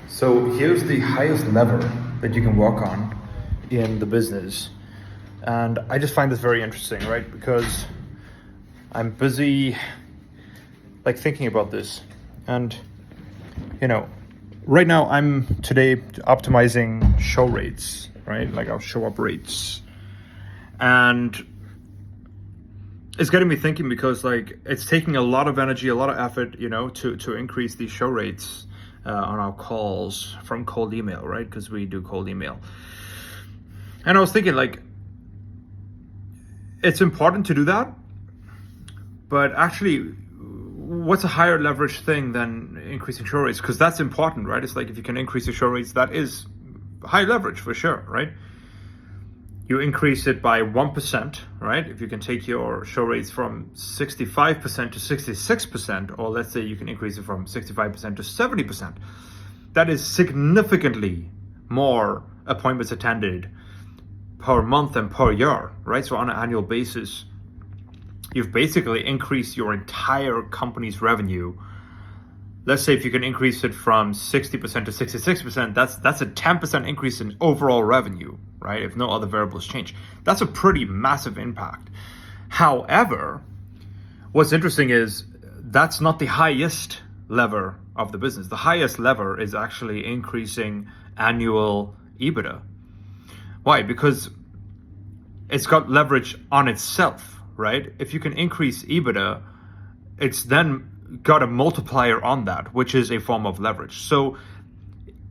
So here's the highest lever that you can work on in the business. And I just find this very interesting, right? Because I'm busy thinking about this. And right now I'm today optimizing show rates, right? Like our show up rates. And it's getting me thinking because it's taking a lot of energy, a lot of effort, to increase these show rates on our calls from cold email, right? Because we do cold email. And I was thinking it's important to do that, but actually what's a higher leverage thing than increasing show rates? Because that's important, right? It's like if you can increase your show rates, that is high leverage for sure, right? You increase it by 1%, right? If you can take your show rates from 65% to 66%, or let's say you can increase it from 65% to 70%, that is significantly more appointments attended per month and per year, right? So on an annual basis, you've basically increased your entire company's revenue. Let's say if you can increase it from 60% to 66%, that's a 10% increase in overall revenue, right? If no other variables change. That's a pretty massive impact. However, what's interesting is that's not the highest lever of the business. The highest lever is actually increasing annual EBITDA. Why? Because it's got leverage on itself, right? If you can increase EBITDA, it's then got a multiplier on that, which is a form of leverage. So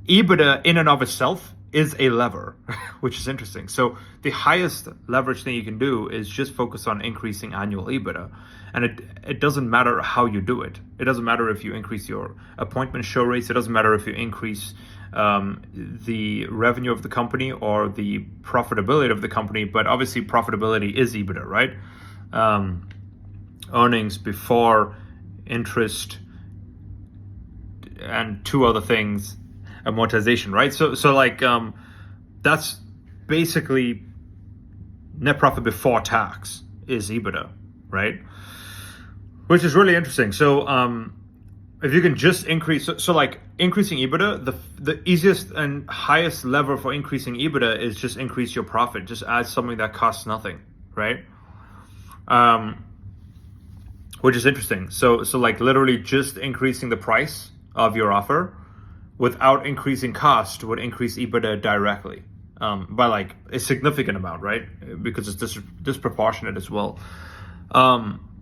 EBITDA in and of itself is a lever, which is interesting. So the highest leverage thing you can do is just focus on increasing annual EBITDA. And it doesn't matter how you do it. It doesn't matter if you increase your appointment show rates. It doesn't matter if you increase the revenue of the company or the profitability of the company. But obviously profitability is EBITDA, right? Earnings before interest and two other things, amortization, right? So that's basically net profit before tax is EBITDA, right? Which is really interesting. So if you can just increase, increasing EBITDA, the easiest and highest lever for increasing EBITDA is just increase your profit. Just add something that costs nothing, right? Which is interesting. So literally just increasing the price of your offer without increasing cost would increase EBITDA directly by a significant amount, right? Because it's disproportionate as well.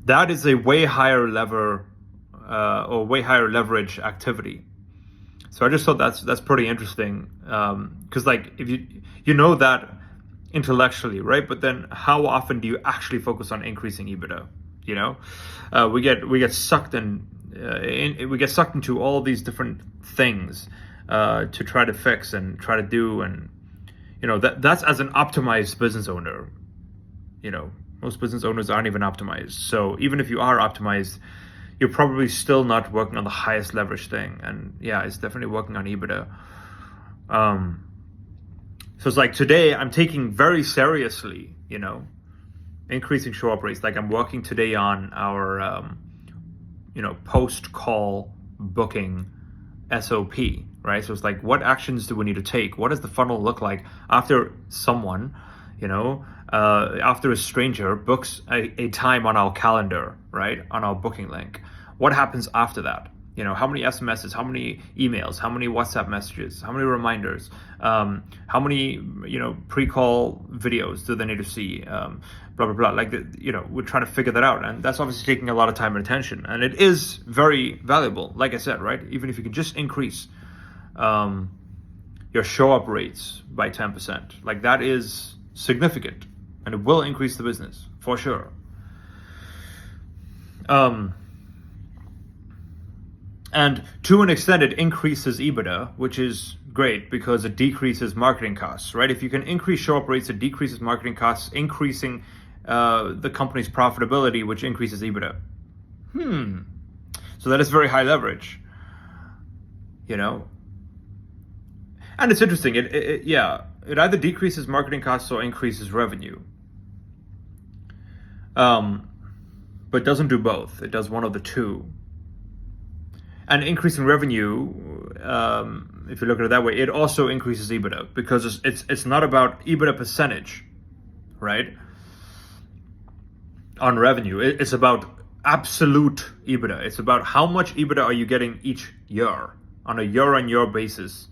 That is a way higher lever or way higher leverage activity. So I just thought that's pretty interesting because if you know that intellectually, right? But then how often do you actually focus on increasing EBITDA? We get sucked we get sucked into all these different things to try to fix and try to do, and that's as an optimized business owner. Most business owners aren't even optimized. So even if you are optimized, you're probably still not working on the highest leverage thing. And yeah, it's definitely working on EBITDA. So it's today I'm taking very seriously, increasing show up rates. I'm working today on our, post-call booking SOP, right? So it's what actions do we need to take? What does the funnel look like after someone, after a stranger books a time on our calendar, right? On our booking link. What happens after that? How many SMSs, how many emails, how many WhatsApp messages, how many reminders, how many, pre-call videos do they need to see, blah, blah, blah. We're trying to figure that out. And that's obviously taking a lot of time and attention. And it is very valuable, like I said, right? Even if you can just increase your show up rates by 10%, that is significant. And it will increase the business, for sure. And to an extent, it increases EBITDA, which is great because it decreases marketing costs, right? If you can increase show up rates, it decreases marketing costs, increasing the company's profitability, which increases EBITDA. So that is very high leverage, And it's interesting. It either decreases marketing costs or increases revenue. But doesn't do both. It does one of the two. And increasing revenue if you look at it that way, it also increases EBITDA because it's not about EBITDA percentage, right? On revenue, it's about absolute EBITDA. It's about how much EBITDA are you getting each year on a year-on-year basis.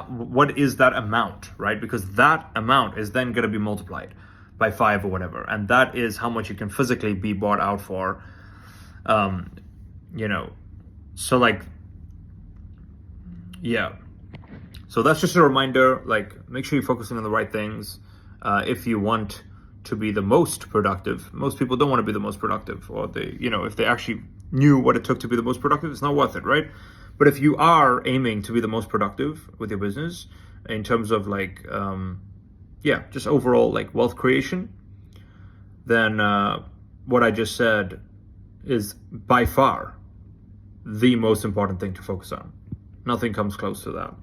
What is that amount, right? Because that amount is then going to be multiplied by 5 or whatever, and that is how much you can physically be bought out for. So like, yeah. So that's just a reminder. Like, make sure you're focusing on the right things if you want to be the most productive. Most people don't want to be the most productive, or if they actually knew what it took to be the most productive, it's not worth it, right? But if you are aiming to be the most productive with your business in terms of like, just overall like wealth creation, then what I just said is by far the most important thing to focus on. Nothing comes close to that.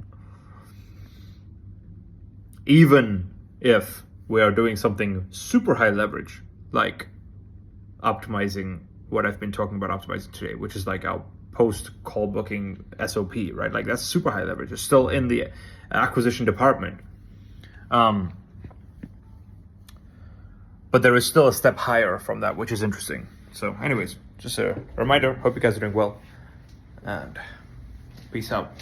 Even if we are doing something super high leverage, like optimizing what I've been talking about optimizing today, which is like our post-call booking SOP, right? Like that's super high leverage. It's still in the acquisition department. But there is still a step higher from that, which is interesting. So anyways, just a reminder. Hope you guys are doing well. And peace out.